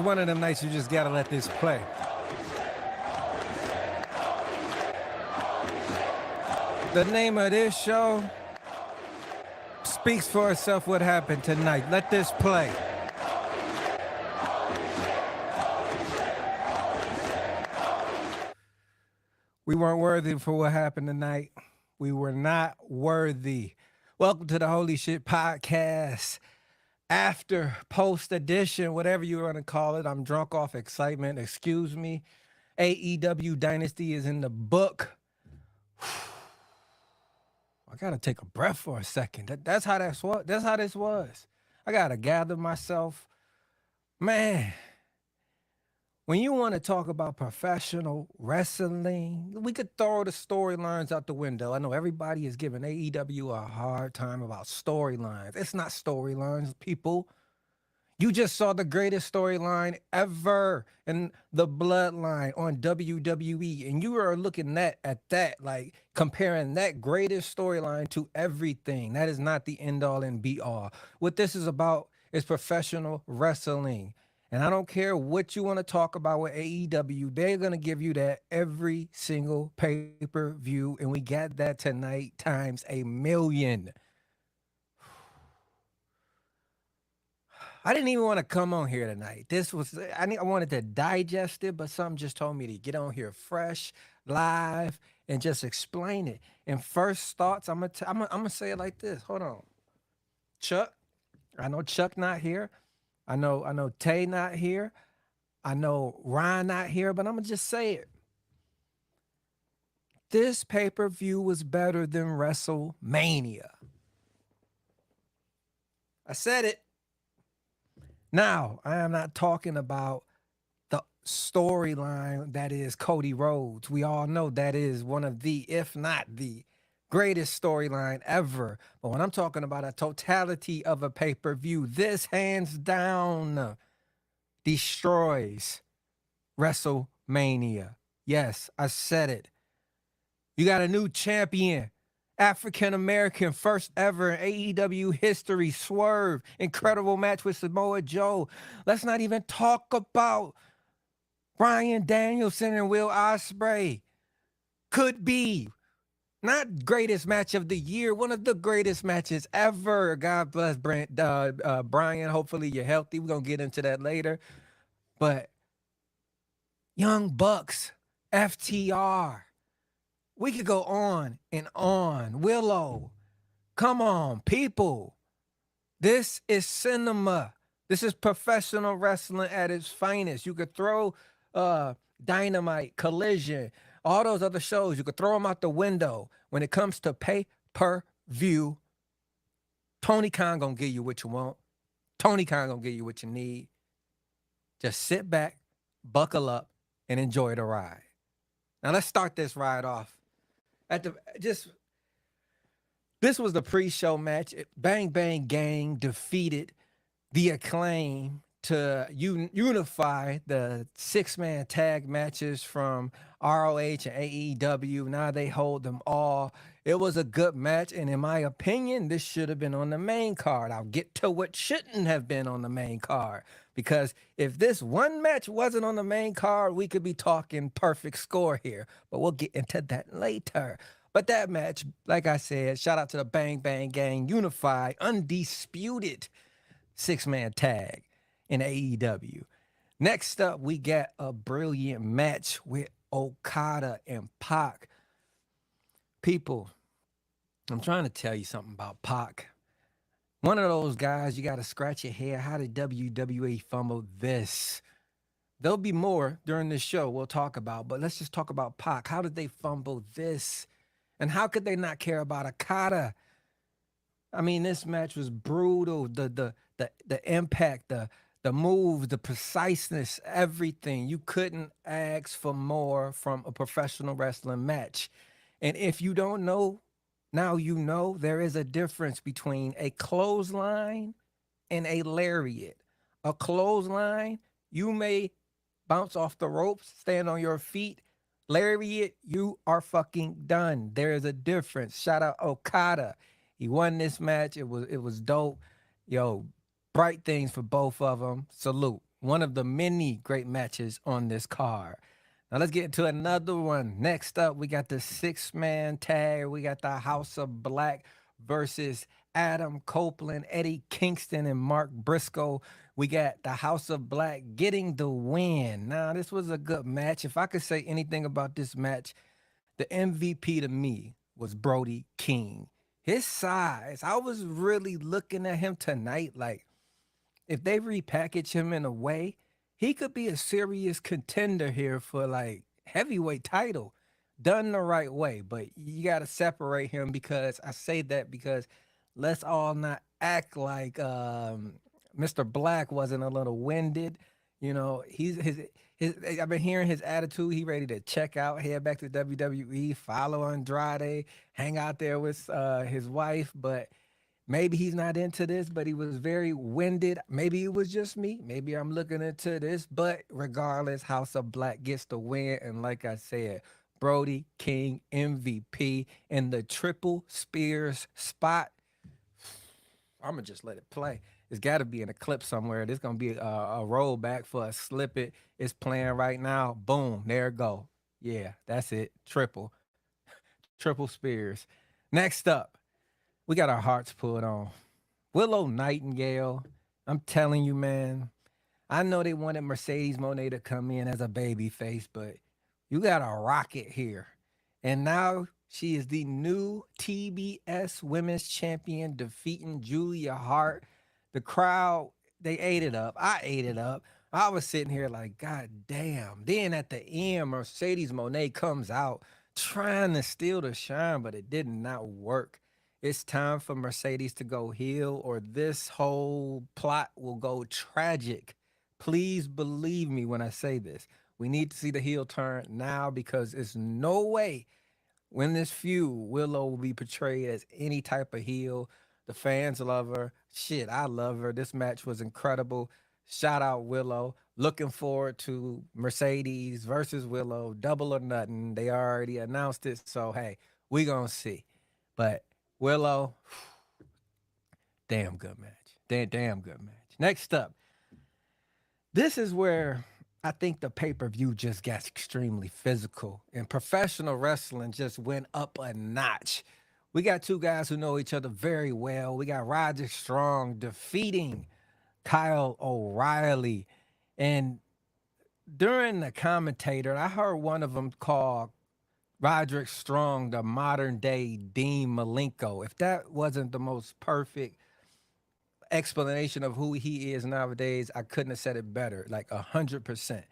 one of them nights you just gotta let this play. The name of this show speaks for itself what happened tonight. Let this play. We weren't worthy for what happened tonight. We were not worthy. Welcome to the Holy Shit Podcast. After post edition, whatever you want to call it. I'm drunk off excitement. Excuse me. AEW Dynasty is in the book. I gotta take a breath for a second. That's how this was. I gotta gather myself. Man, when you want to talk about professional wrestling, we could throw the storylines out the window. I know everybody is giving AEW a hard time about storylines. It's not storylines, people. You just saw the greatest storyline ever in the bloodline on WWE. And you are looking at that, like comparing that greatest storyline to everything. That is not the end all and be all. What this is about is professional wrestling. And I don't care what you want to talk about with AEW. They're going to give you that every single pay-per-view. And we got that tonight times 1,000,000. I didn't even want to come on here tonight. I wanted to digest it, but something just told me to get on here fresh, live, and just explain it. And first thoughts, I'm gonna say it like this. Hold on. Chuck, I know Chuck not here. I know Tay not here. I know Ryan not here, but I'm gonna just say it. This pay-per-view was better than WrestleMania. I said it. Now, I am not talking about the storyline that is Cody Rhodes. We all know that is one of the, if not the greatest storyline ever. But when I'm talking about a totality of a pay-per-view, this hands down destroys WrestleMania. Yes, I said it. You got a new champion. African-American, first ever in AEW history, Swerve, incredible match with Samoa Joe. Let's not even talk about Bryan Danielson and Will Ospreay. Could be, not greatest match of the year, one of the greatest matches ever. God bless Bryan. Hopefully you're healthy. We're going to get into that later. But Young Bucks, FTR. We could go on and on. Willow, come on, people. This is cinema. This is professional wrestling at its finest. You could throw Dynamite, Collision, all those other shows. You could throw them out the window. When it comes to pay-per-view, Tony Khan gonna give you what you want. Tony Khan gonna give you what you need. Just sit back, buckle up, and enjoy the ride. Now let's start this ride off. This was the pre-show match. Bang Bang Gang defeated the Acclaim to unify the 6-man tag matches from ROH and AEW. Now they hold them all. It was a good match, and in my opinion, this should have been on the main card. I'll get to what shouldn't have been on the main card, because if this one match wasn't on the main card, we could be talking perfect score here, but we'll get into that later. But that match, like I said, shout out to the Bang Bang Gang, unified, undisputed 6-man tag in AEW. Next up, we got a brilliant match with Okada and Pac. People, I'm trying to tell you something about Pac. One of those guys, you got to scratch your head. How did WWE fumble this? There'll be more during this show we'll talk about, but let's just talk about Pac. How did they fumble this? And how could they not care about Okada? I mean, this match was brutal. The impact, the moves, the preciseness, everything. You couldn't ask for more from a professional wrestling match. And if you don't know, now you know there is a difference between a clothesline and a lariat. A clothesline, you may bounce off the ropes, stand on your feet. Lariat, you are fucking done. There is a difference. Shout out Okada. He won this match. It was dope. Yo, bright things for both of them. Salute. one of the many great matches on this card. Now let's get to another one. Next up, we got the six-man tag. We got the House of Black versus Adam Copeland, Eddie Kingston, and Mark Briscoe. We got the House of Black getting the win. Now, this was a good match. If I could say anything about this match, the MVP to me was Brody King. His size, I was really looking at him tonight like, if they repackage him in a way, he could be a serious contender here for like heavyweight title done the right way. But you got to separate him because I say that because let's all not act like Mr. Black wasn't a little winded. You know, his I've been hearing his attitude. He ready to check out, head back to WWE, follow Andrade, hang out there with his wife, but maybe he's not into this, but he was very winded. Maybe it was just me. Maybe I'm looking into this. But regardless, House of Black gets the win. And like I said, Brody King MVP in the triple spears spot. I'm going to just let it play. It's got to be in a clip somewhere. There's going to be a rollback for a slip it. It's playing right now. Boom. There it go. Yeah, that's it. Triple spears. Next up, we got our hearts pulled on. Willow Nightingale. I'm telling you, man. I know they wanted Mercedes Moné to come in as a baby face, but you got a rocket here. And now she is the new TBS Women's Champion, defeating Julia Hart. The crowd, they ate it up. I ate it up. I was sitting here like, God damn. Then at the end, Mercedes Moné comes out trying to steal the shine, but it did not work. It's time for Mercedes to go heel, or this whole plot will go tragic. Please believe me when I say this. We need to see the heel turn now because it's no way when this feud, Willow will be portrayed as any type of heel. The fans love her. Shit, I love her. This match was incredible. Shout out Willow. Looking forward to Mercedes versus Willow, double or nothing. They already announced it, so hey, we gonna see. But Willow, damn good match. Damn good match. Next up, this is where I think the pay per view just got extremely physical and professional wrestling just went up a notch. We got two guys who know each other very well. We got Roger Strong defeating Kyle O'Reilly. And during the commentator, I heard one of them call Roderick Strong the modern day Dean Malenko. If that wasn't the most perfect explanation of who he is nowadays, I couldn't have said it better. Like 100%.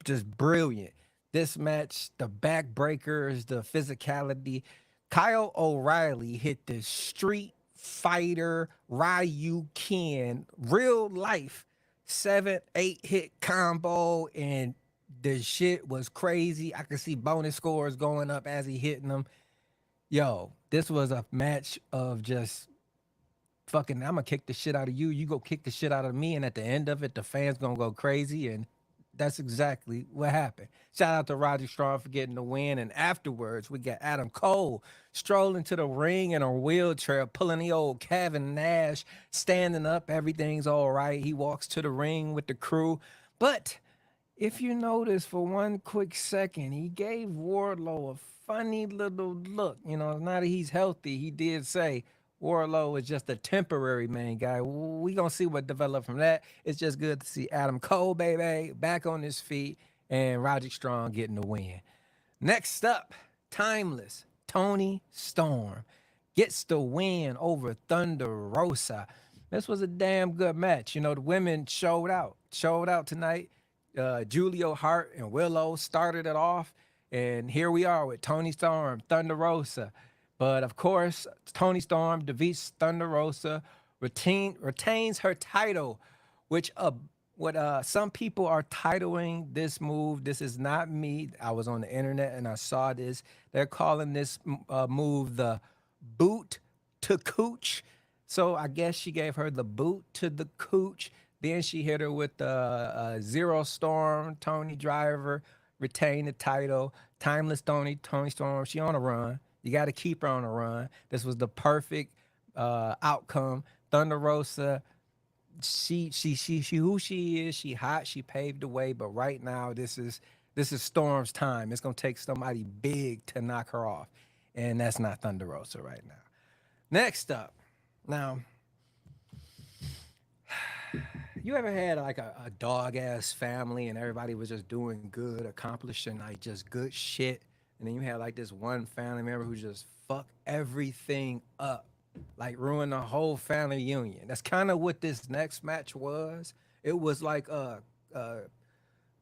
Just brilliant. This match, the backbreakers, the physicality. Kyle O'Reilly hit the Street Fighter Ryu Ken real life 7-8 hit combo, and the shit was crazy. I could see bonus scores going up as he hitting them. Yo, this was a match of just fucking, I'm gonna kick the shit out of you. You go kick the shit out of me, and at the end of it, the fans gonna go crazy, and that's exactly what happened. Shout out to Roger Strong for getting the win, and afterwards, we got Adam Cole strolling to the ring in a wheelchair, pulling the old Kevin Nash, standing up. Everything's all right. He walks to the ring with the crew, but if you notice for one quick second, he gave Wardlow a funny little look. You know, now that he's healthy, he did say Warlow is just a temporary main guy. We gonna see what developed from that. It's just good to see Adam Cole, baby, back on his feet, and Roderick Strong getting the win. Next up, Timeless Tony Storm gets the win over Thunder Rosa. This was a damn good match. You know, the women showed out tonight. Julio Hart and Willow started it off, and here we are with Tony Storm, Thunder Rosa. But of course, Tony Storm defeats Thunder Rosa, retains her title, which what some people are titling this move. This is not me. I was on the internet and I saw this. They're calling this move the boot to cooch. So I guess she gave her the boot to the cooch. Then she hit her with the Zero Storm, Tony Driver, retain the title. Timeless Tony Storm, she on a run. You got to keep her on a run. This was the perfect outcome. Thunder Rosa, she who she is. She hot. She paved the way. But right now, this is Storm's time. It's gonna take somebody big to knock her off, and that's not Thunder Rosa right now. Next up, now you ever had like a dog ass family and everybody was just doing good, accomplishing like just good shit, and then you had like this one family member who just fucked everything up, like ruined the whole family union. That's kind of what this next match was. It was like uh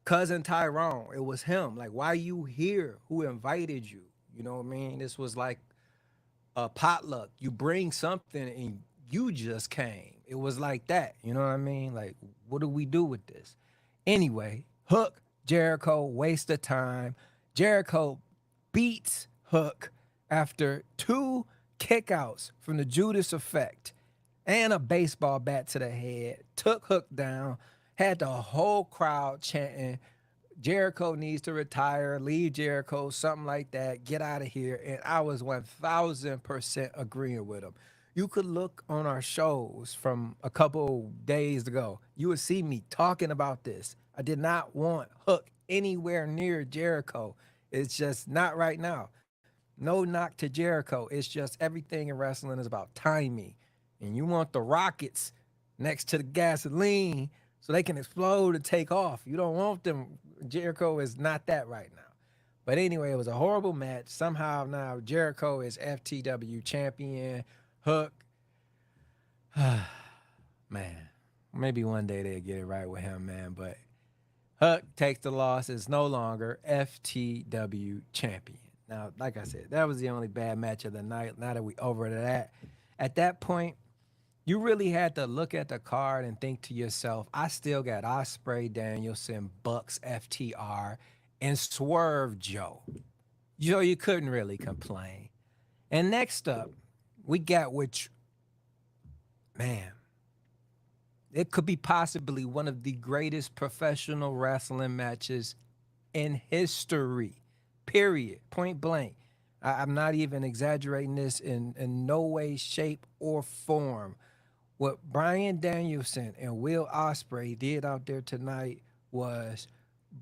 cousin Tyrone. It was him. Like, why you here? Who invited you? You know what I mean? This was like a potluck. You bring something and you just came. It was like that. You know what I mean? Like, what do we do with this? Anyway, Hook, Jericho, waste of time. Jericho beats Hook after two kickouts from the Judas effect and a baseball bat to the head. Took Hook down, had the whole crowd chanting, Jericho needs to retire, leave Jericho, something like that, get out of here. And I was 1000% agreeing with him. You could look on our shows from a couple days ago. You would see me talking about this. I did not want Hook anywhere near Jericho. It's just not right now. No knock to Jericho. It's just everything in wrestling is about timing. And you want the rockets next to the gasoline so they can explode and take off. You don't want them. Jericho is not that right now. But anyway, it was a horrible match. Somehow now Jericho is FTW champion. Hook, man, maybe one day they'll get it right with him, man. But Hook takes the loss, is no longer FTW champion. Now, like I said, that was the only bad match of the night. Now that we over to that, at that point, you really had to look at the card and think to yourself, I still got Osprey, Danielson, Bucks, FTR, and Swerve Joe. Joe, you couldn't really complain. And next up, we got which, man, it could be possibly one of the greatest professional wrestling matches in history. Period. Point blank. I'm not even exaggerating this in no way, shape, or form. What Brian Danielson and Will Ospreay did out there tonight was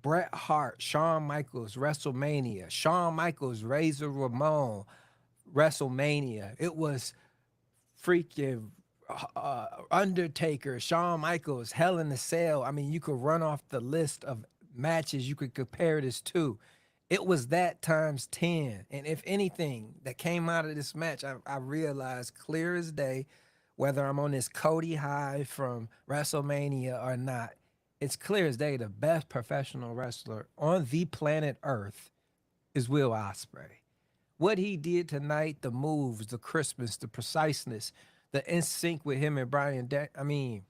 Bret Hart, Shawn Michaels, WrestleMania, Shawn Michaels, Razor Ramon, WrestleMania. It was freaking Undertaker, Shawn Michaels, Hell in a Cell. I mean, you could run off the list of matches you could compare this to. It was that times 10. And if anything that came out of this match, I realized clear as day, whether I'm on this Cody high from WrestleMania or not, it's clear as day the best professional wrestler on the planet Earth is Will Ospreay. What he did tonight, the moves, the crispness, the preciseness, the in sync with him and I mean,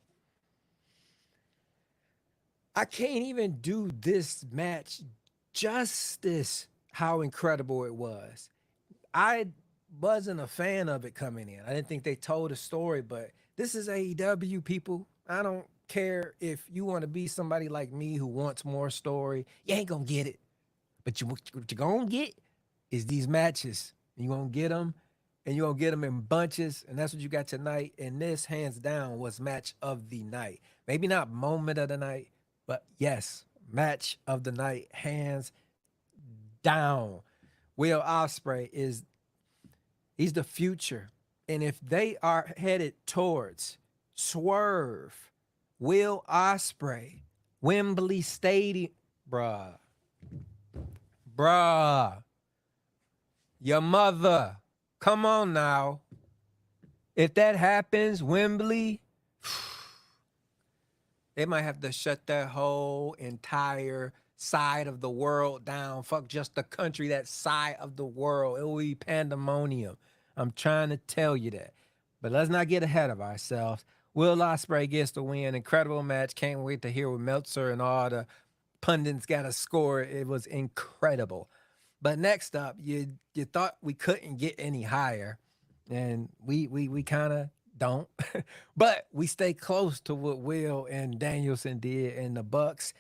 I can't even do this match justice how incredible it was. I wasn't a fan of it coming in. I didn't think they told a story, but this is AEW, people. I don't care if you want to be somebody like me who wants more story. You ain't gonna get it. But what you're gonna get is these matches. You're gonna get them, and you're gonna get them in bunches, and that's what you got tonight. And this, hands down, was match of the night. Maybe not moment of the night, but yes, match of the night, hands down. Will Ospreay he's the future. And if they are headed towards Swerve, Will Ospreay, Wembley Stadium, bruh, bruh, your mother, come on now. If that happens, Wembley, they might have to shut that whole entire side of the world down. Fuck just the country, that side of the world. It will be pandemonium. I'm trying to tell you that. But let's not get ahead of ourselves. Will Ospreay gets the win. Incredible match. Can't wait to hear what Meltzer and all the pundits got to score. It was incredible. But next up, you thought we couldn't get any higher, and we kind of don't. But we stay close to what Will and Danielson did, and the Bucks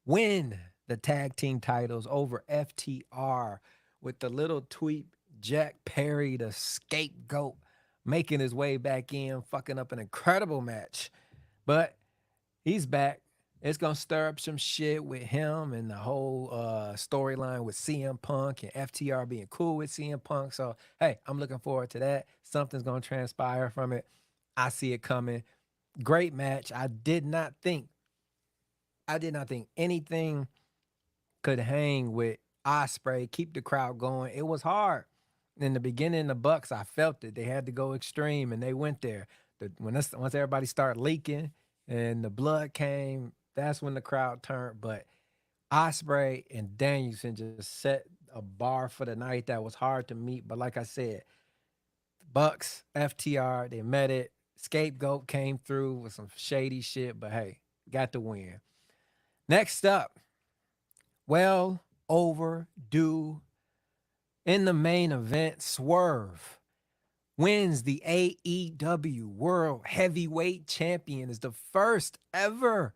win the tag team titles over FTR with the little tweet Jack Perry, the scapegoat, making his way back in, fucking up an incredible match. But he's back. It's gonna stir up some shit with him and the whole storyline with CM Punk and FTR being cool with CM Punk. So hey, I'm looking forward to that. Something's gonna transpire from it. I see it coming. Great match. I did not think anything could hang with Osprey, keep the crowd going. It was hard. In the beginning, the Bucks, I felt it. They had to go extreme, and they went there. Once everybody started leaking and the blood came, that's when the crowd turned. But Osprey and Danielson just set a bar for the night that was hard to meet. But like I said, Bucks, FTR, they met it. Scapegoat came through with some shady shit, but hey, got the win. Next up, well overdue in the main event, Swerve wins the AEW World Heavyweight Champion, is the first ever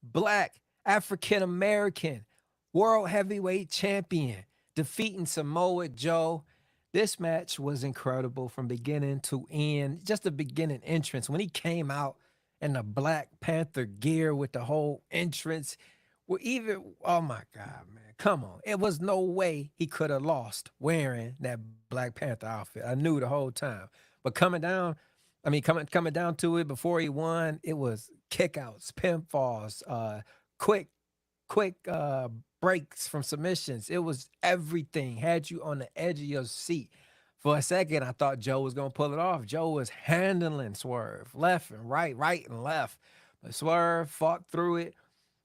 Black African American World Heavyweight Champion, defeating Samoa Joe. This match was incredible from beginning to end. Just the beginning entrance when he came out in the Black Panther gear with the whole entrance. Well, even, oh my God, man, come on. It was no way he could have lost wearing that Black Panther outfit. I knew the whole time. But coming down to it before he won, it was kickouts, pinfalls, quick breaks from submissions. It was everything. Had you on the edge of your seat. For a second, I thought Joe was gonna pull it off. Joe was handling Swerve left and right and left. But Swerve fought through it.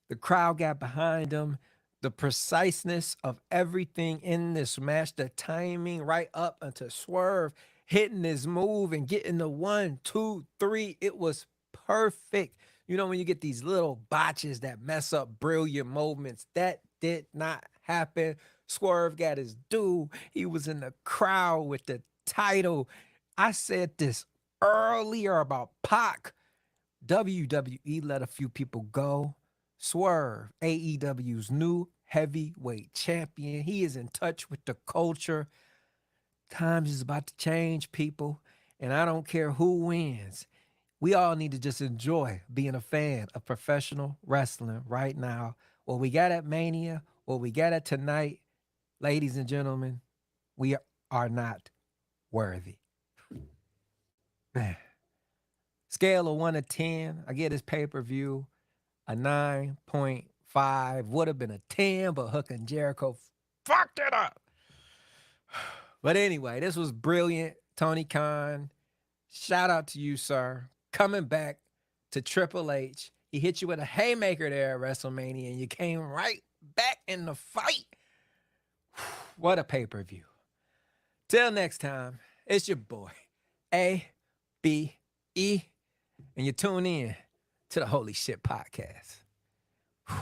The crowd got behind him. The preciseness of everything in this match, the timing right up until Swerve hitting his move and getting the 1, 2, 3. It was perfect. You know, when you get these little botches that mess up brilliant moments, that did not happen. Swerve got his due. He was in the crowd with the title. I said this earlier about Pac. WWE let a few people go. Swerve, AEW's new heavyweight champion. He is in touch with the culture. Times is about to change, people. And I don't care who wins. We all need to just enjoy being a fan of professional wrestling right now. What we got at Mania, what we got at tonight, ladies and gentlemen, we are not worthy. Man. Scale of 1 to 10, I get this pay-per-view a 9.5. Would have been a 10, but Hook and Jericho fucked it up. But anyway, this was brilliant. Tony Khan, shout out to you, sir. Coming back to Triple H. He hit you with a haymaker there at WrestleMania, and you came right back in the fight. What a pay-per-view. Till next time, it's your boy, A.B.E., and you tune in to the Holy Shit Podcast. Whew.